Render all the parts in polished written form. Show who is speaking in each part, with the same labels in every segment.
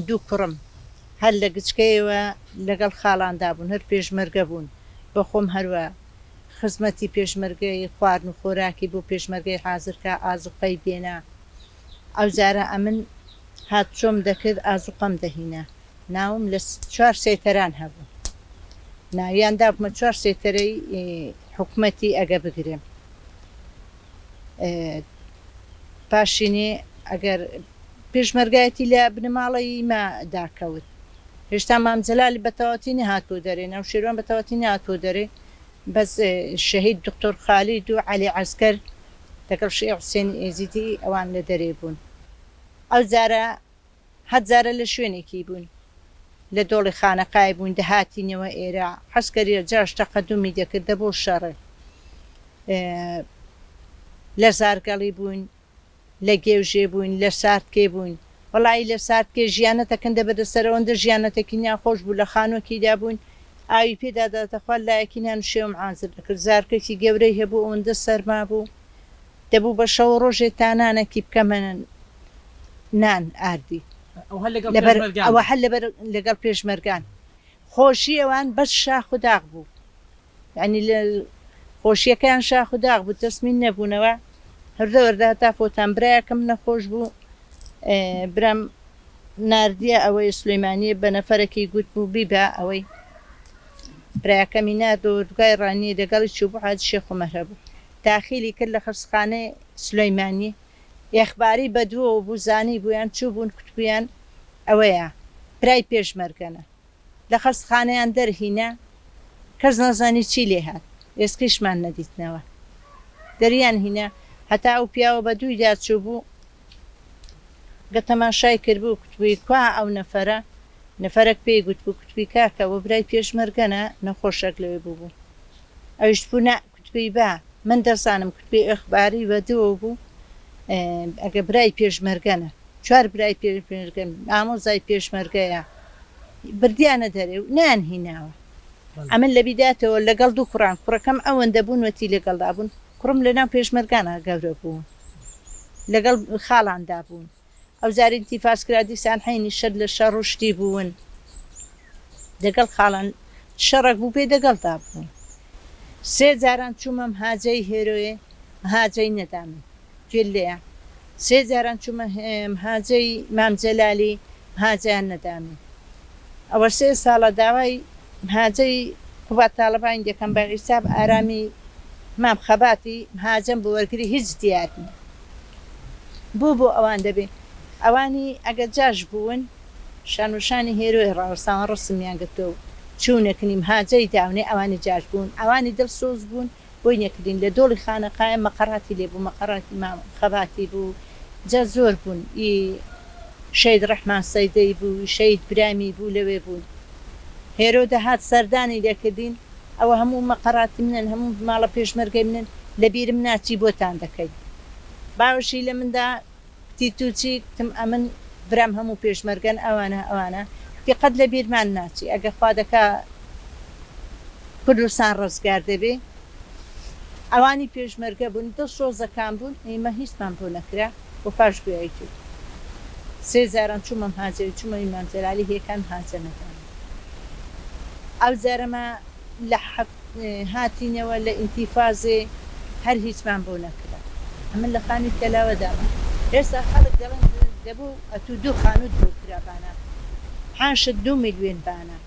Speaker 1: دوو کوڕم هەر لە گچکەیەوە لەگەڵ خاڵاندا بوون هەر پێشمەرگە بوون بە خۆم هەروە خزمەتی پێشمەرگەی خواردن و خۆراکی بۆ پێشمەرگەی حازرکە ئازوقەی بێنە ئەو جارە ئەمن هات چۆم دەکرد ئازوقەم دەهینە ناوم لە 4 سێتەران هەبوو ناویاندا بمە 4 سێتەرەی حکوومەتی ئەگە بگرێم پاشینێ ئەگەر پێشمەرگایەتی لە بنەماڵی ما داکەوت هێشتا مامجەلالی بەتەواتی نەهاتوە دەرێ ناو شێروان بەتەواتی نهاتوە دەرێ بەس شەهید دکتۆر خالید و عەلی عەسکەر لەگەڵ شێخ حوسێنی ئێزیدی ئەوان لە دەرێ بوون ئەو جارە هەت جارە لە شوێنێکی بوون لە دۆڵی خانەقای بوون دەهاتینەوە ئێرە حەسکەریە جاش تەقەدومی دەکردە بۆ شەڕێ لە زارگەڵی بوون لە گێوژێ بوون لە ساردکێ بوون وەڵی لە ساردکێ ژیانەتەکەن دەبەدەسەرەوەندە ژیانەتێکی نیاخۆش بوو لە خانوەکیدا بوون ئاوی پێداداتەخوا لایەکینیان شێوم عازر دەکرد زارکێکی گەورەی هەبوو ئەوەندە سەرما بوو دەبوو بە شەو ڕۆژێ تانانێکی بکەمەن نان ئاردی ئەوە هەر لەگەڵ پێشمەرگان خۆشی ئەوان بەس شاخ و داغ بوو یعنی لە خۆشیەکەیان شاخ و داغ بوو تەسمین نەبوونەوە هەردەوەردا تا فۆتان برایەکەم نەخۆش بوو برام ناردیە ئەوەی سلەیمانیە بە نەفەرێکی گوت بوو بیبە ئەوەی برایەکەمی نردۆ دوگای ڕانیە دەگەڵی چوو بوو حاجی شێخ عومەر هەبوو تاخیلی کرد لە خرسخانەی سلەیمانی یەخباری بەدووە بوو زانی بوویان چوو بوون کوتبیان ئەوەیە برای پێشمەرگەنە لە خەرسخانەیان دەرهینە کەس نەزانی چی لێ هات ئێسکیشمان نەدیتنەوە دەریان هینە هەتا ئەو پیاوە بە دوویدا چوو بوو گە تەماشای کردبوو کوتبووی کوا ئەو نەفەرێک پێی گوت بوو کوتبی کاکەوە برای پێشمەرگەنە نەخۆشێک لەوێ بوو ئەویش بوو کوتبی با من دەزانم کوتبی ئەخباری بەدووە بوو ئەگە برای پێشمەرگەنە 4 برای پێشمەرگەن ئامۆزای پێشمەرگەیە بردیانە دەرێ و نانهیناوە ئەمن لە بیداتەوە لەگەڵ دوو کوڕان کوڕەکەم ئەوەندە بوون وەتی لەگەڵدا بوون کوڕم لەناو پێشمەرگانە گەورە بوون لەگەڵ خاڵاندا بوون ئەو زاری ئینتیفاس کرا دیسان حینی شەر لە شەڕ و شتی بوون دەگەڵ خاڵان شەڕێک بوو پێ دەگەڵدا بوون 3 جاران چوومە مهاجەی هێرۆیە مهاجەی نەدامن گوێ لێیە 3 جاران چوومە مهاجەی مامجەلالی مهاجەیان نەدامن ئەوە 3 ساڵە داوای مهاجەی قوبات تاڵەبان دەکەم بە حیساب ئارامی مام خەباتی مهاجەم بۆ وەرگری هیچ دیارنی بۆ ئەوان دەبێ ئەوانی ئەگە جاش بوون شانوشانی هێروی ڕاوەستان ڕسمیان گرتۆ چوونەکەنی مهاجەی داونێ ئەوانی جاش بوون ئەوانی دڵسۆز بوون بۆی نەکردین لە دۆڵی خانەقایە مەقەڕاتی لێ بوو مەقەڕاتی مام خەباتی بوو جا زۆر بوون شەید ڕەحمان سەیدەی بوو شەید برامی بوو لەوێ بوون هێرۆ دەهات سەردانی دەکردین ئەوە هەموو مەقەڕاتی منن هەموو ماڵە پێشمەرگەی منن لە بیرم ناچی بۆتان دەکەیت باوەشی لە مندا تیتوچی کتم ئەمن برام هەموو پێشمەرگەن ئەوانە قەت لە بیرمان ناچی ئەگە خوا دەکا کوردستان ڕزگار دەبێ ئەوانی پێشمەرگە بوون دڵ سۆزەکان بوون ئێمە هیچمان بۆ نەکرا بۆ پاش گوێایی تو 3 جاران چوومە مهاجەی چوومە ئیمامجەلالی هێکان مهاجە نەدان ئەو جارەمە لە هاتینەوە لە ئینتیفازێ هەر هیچمان بۆ نەکرا ئەمن لە خانی تەلاوەدامە ئێستا خەڵک دەڵێن دەبوو ئەتوو 2 خانووت بۆ کرابانە 2 میلیۆن بانە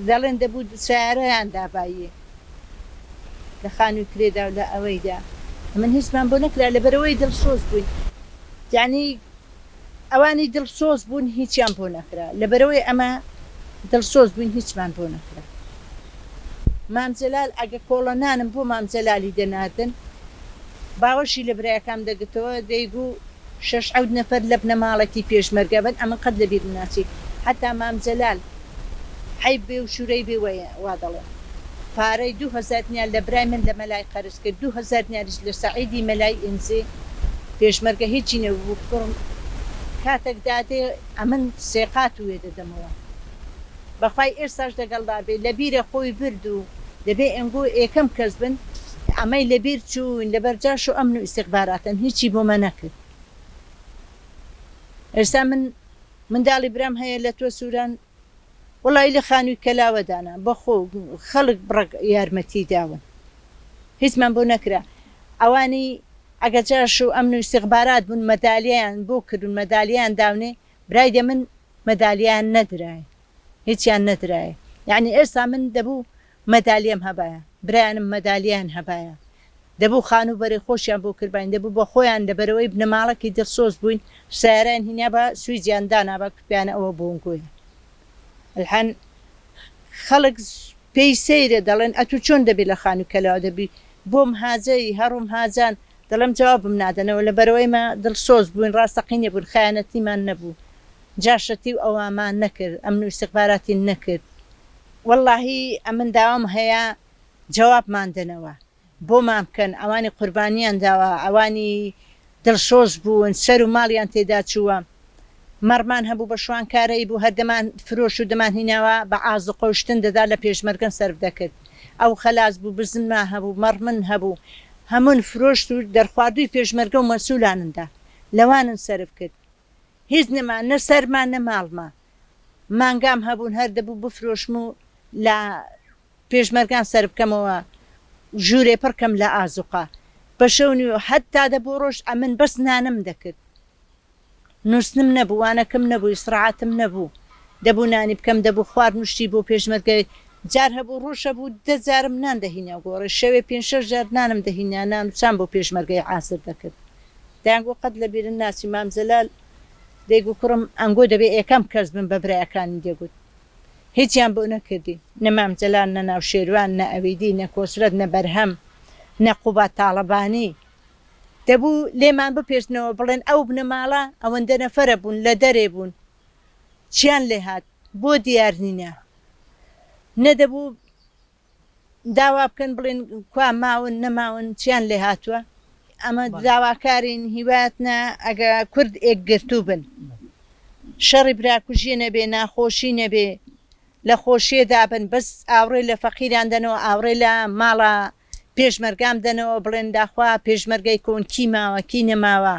Speaker 1: دەڵێن دەبوو سیارەیان داباییە لە خانووی کرێدا و لە ئەوەیدا من هیچمان بۆ نەکرا لەبەرەوەی دڵسۆز بووین یعنی ئەوانی دڵسۆز بوون هیچیان بۆ نەکرا لەبەرەوەی ئەمە دڵسۆز بووین هیچمان بۆ نەکرا مامجەلال ئەگە کۆڵەنانم بۆ مامجەلالی دەناردن باوەشی لە برایەکان دەگتەوە دەیگو 6 نەفەر لە بنەماڵێکی پێشمەرگە بن ئەمە قەت لەبیر ناچی حتا مامجەلال حەیب بێ و شوورەی بێ وا دەڵێ پارەی 2000 دیار لە برای من لە مەلای قەرز کرد 2000 دیاریش لە سەعیدی مەلای ئینزێ پێشمەرگە هیچی نەبوو کوڕم کاتێک دادێ ئەمن سێقات وێ دەدەمەوە بەخوای ئێستاش دەگەڵدا بێ لە بیرە خۆی برد و دەبێ ئەنگۆ ئێکەم کەس بن ئەمەی لەبیر چوون لە بەرجاش و ئەمن و ئیسیخباراتن هیچی بۆمە نەکرد ئێستا منداڵی برام هەیە لە تۆ سووران وڵی لە خانووی کەلاوەدانا بەخۆ خەڵک بڕک یارمەتی داون هیچمان بۆ نەکرا ئەوانی ئەگەجاش و ئەمن و ئیسیخبارات بوون مەدالیان بۆ کردون مەدالیان داونێ برای دە من مەدالیان نەدرای هیچیان نەدرایە یعنی ئێستا من دەبوو مەدالیم هەبایە برایانم مەدالیان هەبایە دەبوو خانوو بەرەی خۆشیان بۆ کردبین دەبوو بە خۆیان لەبەرەوەی بنەماڵەکی دڵسۆز بووین سیاران هینیا بە سویجیان دانا بە کپیانە ئەوە بۆنگۆیە الحەن خەڵک پێی سەیرە دەڵێن ئەتو چۆن دەبێت لە خانوو کەلاوە دەبی بۆم هاجەی هەڕوم هاجان دەڵم جوابم نادەنەوە لەبەرەوەیمە دڵسۆز بووین ڕاستەقینە بوون خیانەتیمان نەبوو جاشەتی و ئەوامان نەکرد ئەمن و ئیسیخباراتی نەکرد واللهی ئەمن داوام هەیە جوابمان دەنەوە بۆمان بکەن ئەوانی قوربانیان داوە ئەوانی دڵسۆز بوون سەر و ماڵیان تێدا چووە مەڕمان هەبوو بە شوانکارەی بوو هەردەمان فرۆش و دەمان هیناوە بە ئازە قۆشتن دەدا لە پێشمەرگەن سەرف دەکرد ئەو خەلاس بوو بزنما هەبوو مەڕمن هەبوو هەمون فرۆشت و دەرخواردووی پێشمەرگە و مەسوولانندا لەوانن سەرف کرد هیچ نەمان نە سەرمان نە ماڵمان مانگام هەبوون هەر دەبوو بفرۆشم و لە پێشمەرگان سەرف بکەمەوە ژوورێ پڕکەم لە ئازوقا بە شەونی و حتا دەبوو ڕۆژ ئەمن بەس نانم دەکرد نووسنم نەبوو وانەکەم نەبوو ئیسراعەتم نەبوو دەبوو نانی بکەم دەبوو خوارد نوشتی بۆ پێشمەرگەی جار هەبوو ڕۆژە بوو 10 جارم نان دەهینە گۆڕی شەوێ 5-6 جار نانم دەهینە نان چان بۆ پێشمەرگەی عاسر دەکرد دایانگۆ قەت لە بیرن ناچی مام جەلال دەیگو کوڕم ئەنگۆ دەبێ ئێکەم کەس بن بە برایەکانی دەگوت هیچیان بۆ نەکردی نە مام جەلال نە ناو شێروان نە ئەویدی نە کۆسرەت نە بەرهەم نە قوبات تاڵەبانی دەبوو لێمان بپێشنەوە بڵێن ئەو بنەماڵە ئەوەندە نەفەرە بوون لە دەرێ بوون چیان لێ هات بۆ دیار نینە نەدەبوو داوا بکەن بڵێن کوا ماون نەماون چیان لێ هاتووە ئەمە داواکارین هیواتە ئەگە کورد ئێکگرتوو بن شەڕی براکوژیە نەبێ ناخۆشی نەبێ لە خۆشیێدا بن بەس ئاوڕێ لە فەقیران دەنەوە ئاوڕێ لە ماڵە پێشمەرگام دەنەوە بڵێن داخوا پێشمەرگەی کۆن کی ماوە کی نەماوە